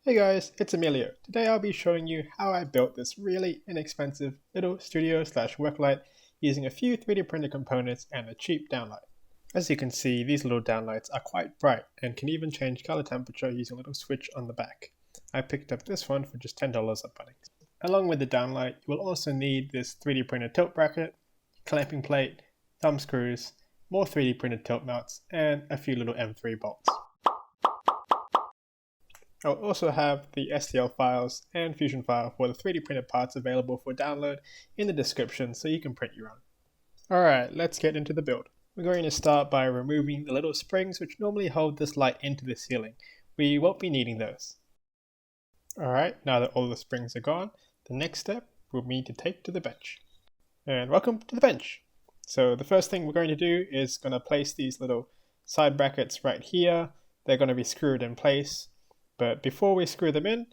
Hey guys, it's Emilio. Today I'll be showing you how I built this really inexpensive little studio/work light using a few 3D printed components and a cheap downlight. As you can see, these little downlights are quite bright and can even change color temperature using a little switch on the back. I picked up this one for just $10 at Bunnings. Along with the downlight, you will also need this 3D printed tilt bracket, clamping plate, thumb screws, more 3D printed tilt mounts, and a few little M3 bolts. I'll also have the STL files and Fusion file for the 3D printed parts available for download in the description so you can print your own. Alright, let's get into the build. We're going to start by removing the little springs which normally hold this light into the ceiling. We won't be needing those. Alright, now that all the springs are gone, the next step will be to take to the bench. And welcome to the bench! So the first thing we're going to do is going to place these little side brackets right here. They're going to be screwed in place. But before we screw them in,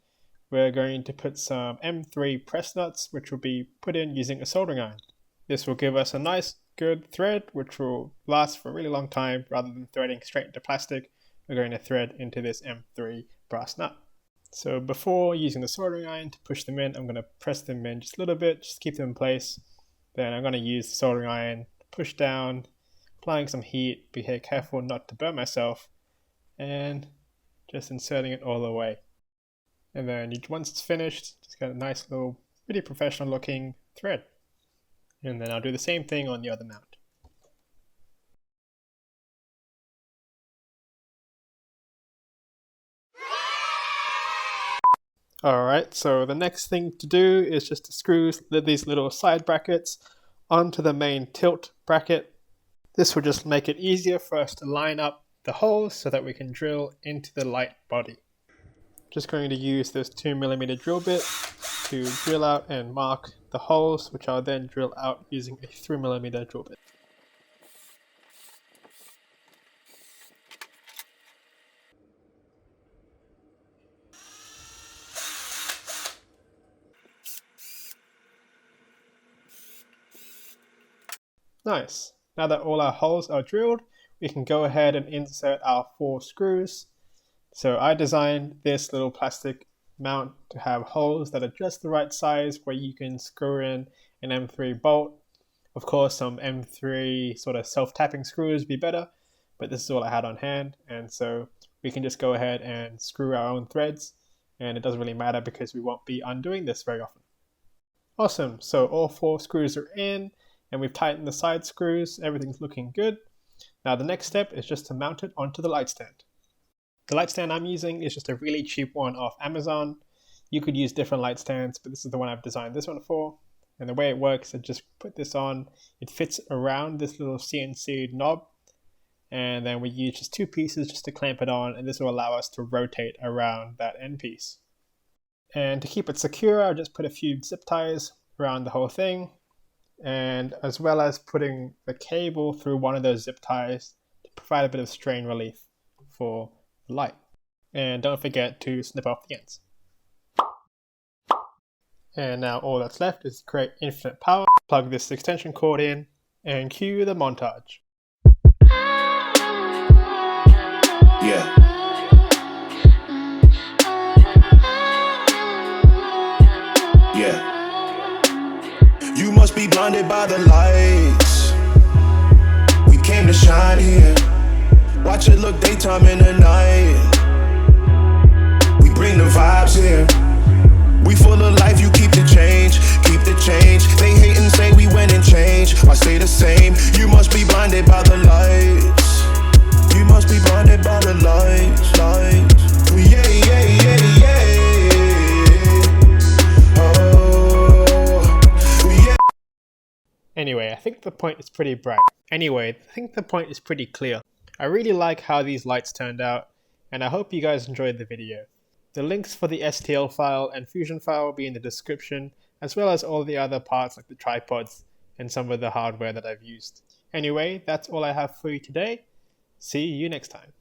we're going to put some M3 press nuts, which will be put in using a soldering iron. This will give us a nice, good thread, which will last for a really long time. Rather than threading straight into plastic, we're going to thread into this M3 brass nut. So before using the soldering iron to push them in, I'm going to press them in just a little bit, just keep them in place. Then I'm going to use the soldering iron to push down, applying some heat, be careful not to burn myself, and just inserting it all the way. And then once it's finished, just get a nice little, pretty professional looking thread. And then I'll do the same thing on the other mount. Alright, so the next thing to do is just to screw these little side brackets onto the main tilt bracket. This will just make it easier for us to line up the holes so that we can drill into the light body. Just going to use this 2mm drill bit to drill out and mark the holes, which I'll then drill out using a 3mm drill bit. Nice. Now that all our holes are drilled, we can go ahead and insert our 4 screws. So I designed this little plastic mount to have holes that are just the right size where you can screw in an M3 bolt. Of course, some M3 sort of self-tapping screws would be better, but this is all I had on hand, and so we can just go ahead and screw our own threads, and it doesn't really matter because we won't be undoing this very often. Awesome, so all 4 screws are in, and we've tightened the side screws, everything's looking good. Now the next step is just to mount it onto the light stand. The light stand I'm using is just a really cheap one off Amazon. You could use different light stands, but this is the one I've designed this one for. And the way it works, I just put this on, it fits around this little CNC knob, and then we use just 2 pieces just to clamp it on, and this will allow us to rotate around that end piece. And to keep it secure, I'll just put a few zip ties around the whole thing, and as well as putting the cable through one of those zip ties to provide a bit of strain relief for the light. And don't forget to snip off the ends. And now all that's left is to create infinite power, plug this extension cord in, and cue the montage. Yeah. You must be blinded by the lights. We came to shine here. Watch it look daytime in the night. We bring the vibes here. We full of life, you keep the change. Keep the change. They hate and say we went and changed. I say the same. You must be blinded by the lights. You must be blinded by the lights. Yeah, yeah, yeah, yeah. Anyway, I think the point is pretty bright. Anyway, I think the point is pretty clear. I really like how these lights turned out, and I hope you guys enjoyed the video. The links for the STL file and Fusion file will be in the description, as well as all the other parts like the tripods and some of the hardware that I've used. Anyway, that's all I have for you today. See you next time.